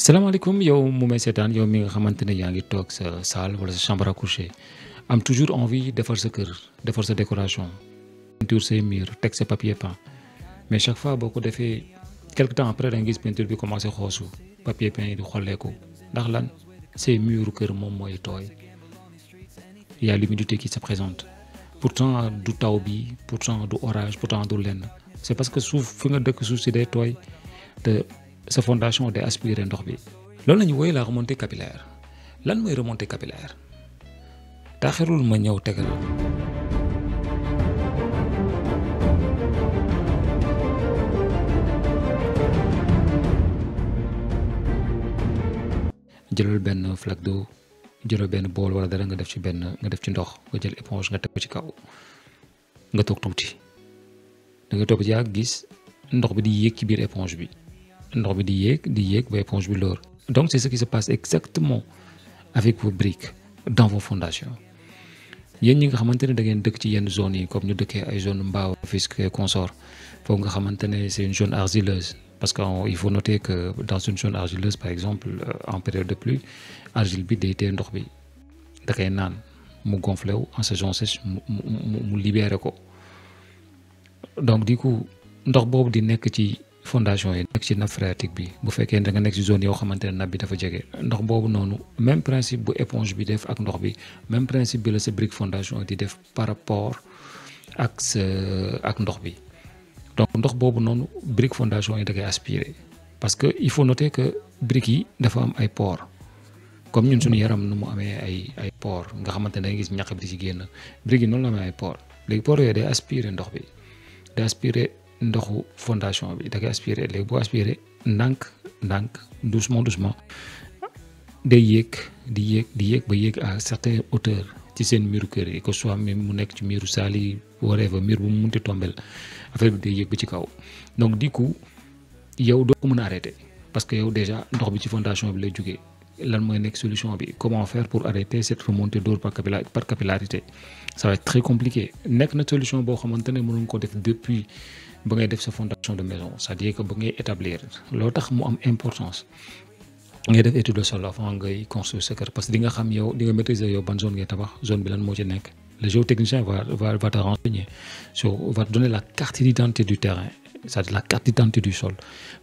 salaamaaleykum yow mu may seetaan yow mi nga xamante ne yaa ngi toog sa salle wala sa chambre à coucher am toujours envie defar sa kër defar sa décoration peinture say mur teg sa papier peint mais chaque fois boo ko defee quelque temps après da nga gis peinture bi commencé xoosu papier peint yi di xolleeku ndax lan say muru kër moom mooy tooy y a l'humidité qui se présente pourtant du taw bi pourtant du orage pourtant du lenn c'est parce que suuf fi nga dëkk suuf si day tooy te sa fondation day aspirer ndox bi loolu la ñu woowee la remontée capillaire lan mooy remontée capillaire taaxirul ma ñëw tegal jëlal benn flaque d'eau jëlal benn bool wala dara nga def ci ndox nga jël éponge nga teg ko ci kaw nga toog tuuti da nga toog ci yàgg gis ndox bi di yéeg ci biir éponge bi ndox bi di yéeg ba éponge bi loor donc c'est ce qui se passe exactement avec vos briques dans vos fondations yéen ñi nga xamante ne da ngeen dëkk ci yenn zones yi comme ñu dëkkee ay zone Mbao Rufisque et consort foofu nga xamante ne c'est une zone argileuse parce que il faut noter que dans une zone argileuse par exemple en période de pluie argile bi day téye ndox bi da koy naan mu gonflé wu en saison sèche mu libéré ko donc du coup ndox boobu di nekk ci fondation yi nekk ci nappe phréatique bi bu fekkee da nga nekk ci zone yoo xamante ne nappe bi dafa jege ndox boobu noonu même principe bu éponge bi def ak ndox bi même principe bi la sa brique fondation di def par rapport ak ndox bi donc ndox boobu noonu brique fondation yi da koy aspirer parce que il faut noter que brique yi dafa am ay pores comme ñun suñu yaram nu mu amee ay pores nga xamante ne da nga gis ñax bi di ci génn brique yi noonu la amee ay pores léegi pores yooyu day aspirer ndox bi day aspirer ndoxu fondation bi da koy aspiré léegi boo aspiré ndànk doucement day yéeg di yéeg ba yéeg à certaine hauteur ci seen muru kër yi que soit même mu nekk ci muru saal yi whatever mur bu mu munti tombel affaire bi day yéeg ba ci kaw donc du coup yow doo ko mën a arrêter parce que yow déjà ndox bi ci fondation bi lay jógee lan mooy nekk solution bi comment faire pour arrêter cette remontée d'eau par capillarité ça va être très compliqué nekk na solution boo xamante ne mënuñ ko def depuis ba ngay def sa fondation de maison c'est-à-dire que ba ngay établir loo tax mu am importance ngay def étude de sol avant ngay construire sa kër parce que di nga xam yow di nga maîtriser yow ban zone ngay tabax zone bi lan moo ci nekk le géotechnicien va te renseigner va te donner la carte d'identité du terrain c'est-à-dire la carte d'identité du sol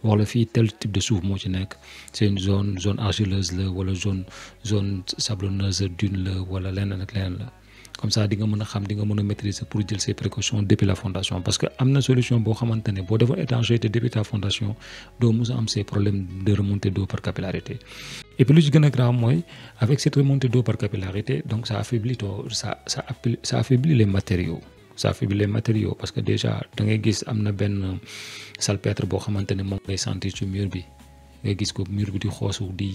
wax la fii tel type de suuf moo ci nekk c'est une zone argileuse la wala zone sablonneuse dune la wala leneen ak leneen la comme ça di nga mën a xam di nga mën a maîtriser pour jël ses précautions depuis la fondation parce que am na solution boo xamante ne boo defoon étanchéité depuis ta fondation doo mës a am ces problèmes de remontée d'eau par capillarité et puis lu ci gën a grave mooy avec cette remontée d'eau par capillarité donc ça affaiblit les matériaux parce que déjà da ngay gis am na benn salpêtre boo xamante ne moom ngay sentir ci mur bi ngay gis ko mur bi di xoosu di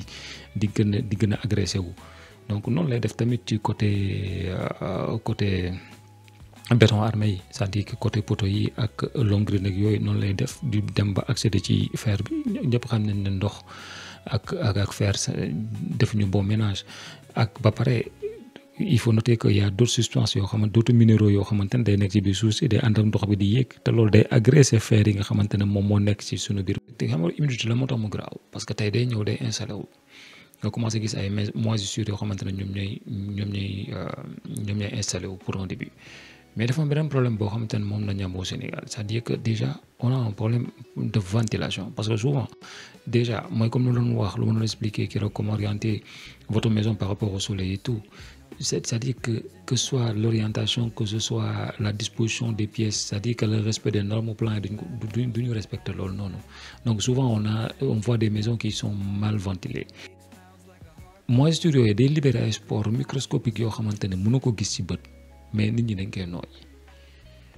gën a agressé wu donc noonu lay def tamit ci côté béton armé yi c'est-à-dire que côté poteau yi ak longrine ak yooyu noonu lay def di dem ba accéder ci fer bi ñëpp xam nañ ne ndox ak fer def ñu bon ménage ak ba pare il faut noter que y a d'autres substances yoo xamante d'autres minéraux yoo xamante ne day nekk ci biir suuf si day ànd ak ndox bi di yéeg te loolu day agressé fer yi nga xamante ne moom moo nekk ci suñu biir te xam nga humidité la moo tax mu graaw parce que tey day ñëw day installé wu nga commencé gis ay moisissures yoo xamante ne ñoom ñooy installé wu pour un début mais dafa am beneen problème boo xamante ne moom la ñu am au Sénégal c'est-à-dire que déjà on a un problème de ventilation parce que souvent déjà mooy comme lu doon wax lu ma doon expliquer keroog comment orienter votre maison par rapport au soleil et tout c'est-à-dire que soit l'orientation que ce soit la disposition des pièces c'est-à-dire que le respect des normes plans duñu respecter loolu noonu donc souvent on voit des maisons qui sont mal ventilées moisissures yooyu day libérer ay spores microscopiques yoo xamante ne mënoo ko gis ci bët mais nit ñi dañ koy nooy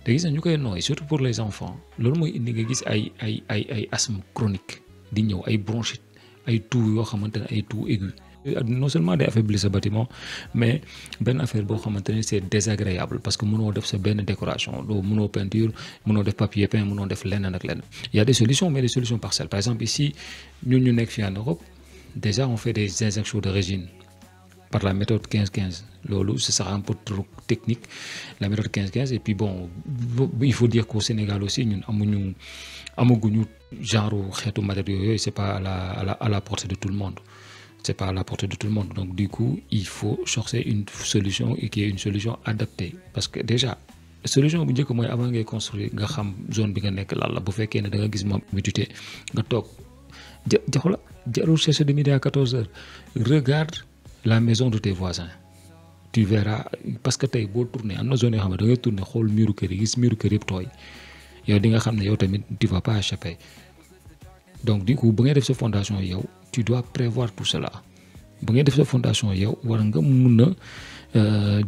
te gis na ñu koy nooy surtout pour les enfants loolu mooy indi nga gis ay asthme chronique di ñëw ay bronchite ay toux yoo xamante ne ay toux aigus non seulement day affaiblir sa bâtiment mais benn affaire boo xamante ne c'est désagréable parce que mënoo def sa benn décoration doo mënoo peinture mënoo def papier peint mënoo def leneen ak leneen il y a des solutions mais des solutions partielles par exemple ici ñun ñu nekk fii en Europe déjà on fait des injections de résine par la méthode 15-15. Lolo, ce sera un peu trop technique, la méthode 15-15. Et puis bon, il faut dire qu'au Sénégal aussi, nous avons genre xeetu matériaux yooyu, c'est pas à la portée de tout le monde. C'est pas à la portée de tout le monde. Donc du coup, il faut chercher une solution et qui est une solution adaptée. Parce que déjà, solution bu njëkk mooy avant ngay construire nga xam zone bi nga nekk lan la bu fekkee ne da nga gis moom humidité nga toog jox la jarul chercher de midi à 14 heures regarde la maison de tes voisins tu verras parce que tey boo tourné am na zone yoo xam ne da ngay tourné xool miiru kër yi gis miiru kër yëpp tooy yow di nga xam ne yow tamit tu vas pas échapper donc du coup bu ngay def sa fondation yow tu dois prévoir tout cela bu ngay def sa fondation yow war nga mun a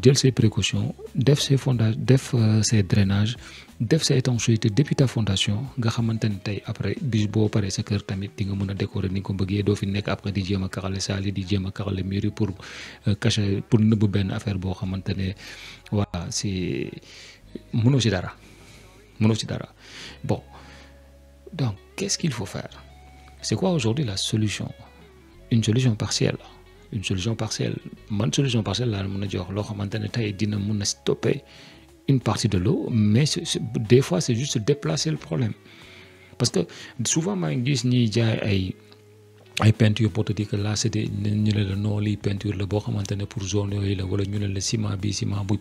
jël ses précautions def ses fondages def ses drainages def sa étanchéité depuis ta fondation nga xamante ne tey après bis boo paree sa kër tamit di nga mën a décorer ni nga ko bëggee doo fi nekk après di jéem a karale saali di jéem a karale mur yi pour cacher pour nëbb benn affaire boo xamante ne voilà c'est mënoo ci dara bon donc qu'est-ce qu'il faut faire c'est quoi aujourd'hui la solution une solution partielle man solution partielle laa mën a jox loo xamante ne tey dina mën a stopper une partie de l'eau mais des fois c'est juste déplacer le problème parce que souvent maa ngi gis ñiy jaay ay peinture pour te dire que là c'était ñu ne la non lii peinture la boo xamante ne pour zone yooyu la wala ñu ne la ciment bi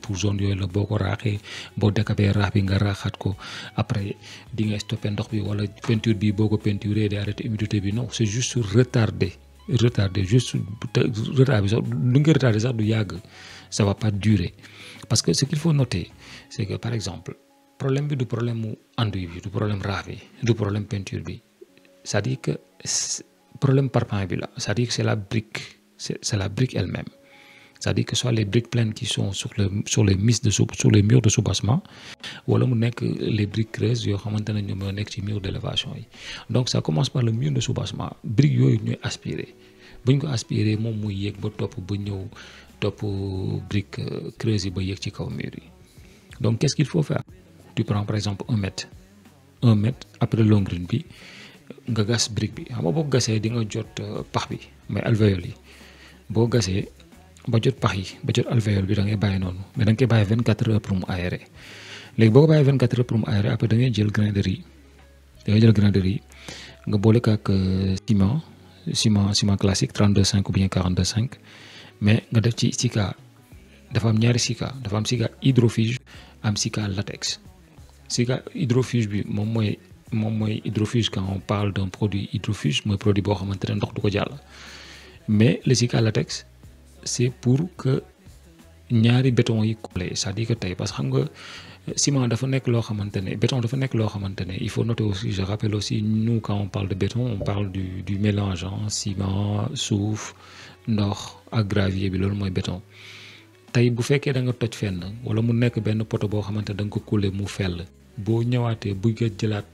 pour zone yooyu la boo ko raaxee boo décapé raax bi nga raaxaat ko après di nga stopper ndox bi wala peinture bi boo ko peinturé di arrêter humidité bi non c'est juste retardé juste retard bi sax lu nga retardé sax du yàgg ça va pas durer parce que ce qu'il faut noter c'est que par exemple problème bi du problème mu enduit bi du problème raax bi du problème peinture bi c'est-à-dire que problème parpaing bi la c'est-à-dire que c'est la brique elle-même c'est-à-dire que soit les briques pleines qui sont sur les murs de soubassement wala mu nekk les briques creuses yoo xamante ne ñoom ñoo nekk ci mur d'élévation yi donc ça commence par le mur de soubassement briques yooyu ñooy aspirer buñ ko aspirer moom muy yéeg ba topp briques creuses yi ba yéeg ci kaw mur yi donc qu'est-ce qu'il faut faire tu prends par exemple 1 mètre après longrine bi nga gas brique bi xam nga boo gasee di nga jot pax bi mais alvéole yi boo gasee ba jot pax yi ba jot alvéole bi da ngay bàyyi noonu mais da nga koy bàyyi 24 heures pour mu aérer léegi boo ko bàyyi 24 heures pour mu aérer après da ngay jël grain de riz nga boole ko ak ciment classique 32,5 ou bien 42,5 mais nga def ci sika dafa am ñaari sika dafa am sika hydrofuge am sika latex sika hydrofuge bi moom mooy hydrofuge quand on parle d'un produit hydrofuge mooy produit boo xamante ne ndox du ko jàll mais le sika latex c'est pour que ñaari béton yi collé c'est-à-dire que tey parce que xam nga ciment dafa nekk loo xamante ne béton dafa nekk loo xamante ne il faut noter aussi je rappelle aussi nous quand on parle de béton on parle du mélange ciment suuf ndox ak gravier bi loolu mooy béton tey bu fekkee da nga toj fenn wala mu nekk benn poto boo xamante ne da nga ko couler mu fell boo ñëwaatee bëgg a jëlaat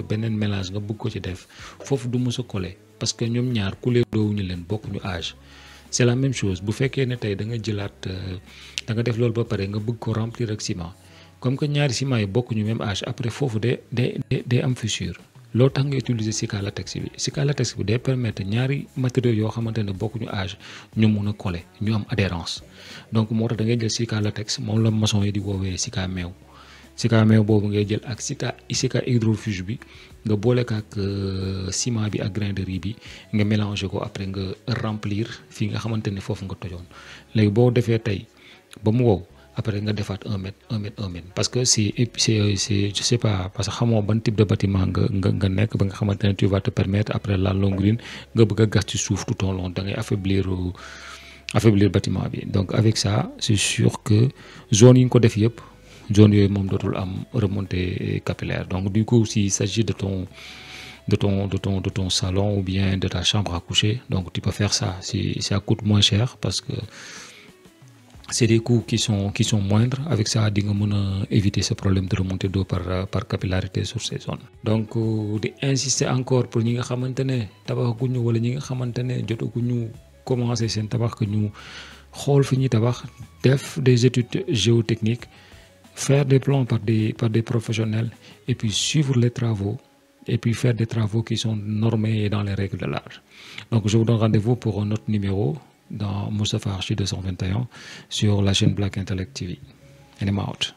beneen mélange nga bëgg ko ci def foofu du mës a coller parce que ñoom ñaar couler doowuñu leen bokkuñu âge c'est la même chose bu fekkee ne tey da nga jëlaat da nga def loolu ba pare nga bëgg ko remplir ak ciment comme que ñaari ciment yi bokkuñu même âge après foofu day am fissure loolu tax nga utiliser sika latex bi day permettre ñaari matériaux yoo xamante ne bokkuñu âge ñu mun a coller ñu am adhérence donc moo tax da ngay jël sika latex moom la maçon yi di woowee sika meew boobu ngay jël ak sika hydrofuge bi nga boole ko ak ciment bi ak grain de riz bi nga mélanger ko après nga remplir fii nga xamante ne foofu nga tojoon léegi boo defee tey ba mu wow après nga defaat 1 mètre parce que c'est je sais pas parce que xamoo ban type de bâtiment nga nekk ba nga xamante ne tu vas te permettre après la longrine nga bëgg a gas ci suuf tout au long da ngay affaiblir bâtiment bi donc avec ça c'est sûr que zone yi nga ko def yëpp zone yooyu moom dootul am remontée capillaire donc du coup s'il s'agit de ton salon ou bien de ta chambre à coucher donc tu peux faire ça ça coûte moins cher parce que c'est des coûts qui sont moindres avec ça di nga mën a éviter ce problème de remontée d'eau par capillarité sur ces zones donc di insister encore pour ñi nga xamante ne tabaxaguñu wala ñi nga xamante ne jotaguñu commencer seen tabax que ñu xool fi ñuy tabax def des études géotechniques faire des plans par des professionnels et puis suivre les travaux et puis faire des travaux qui sont normés et dans les règles de l'art donc je vous donne rendez-vous pour un autre numéro dans Moustapha Archi 221 sur la chaîne Black Intellect TV. And I'm out.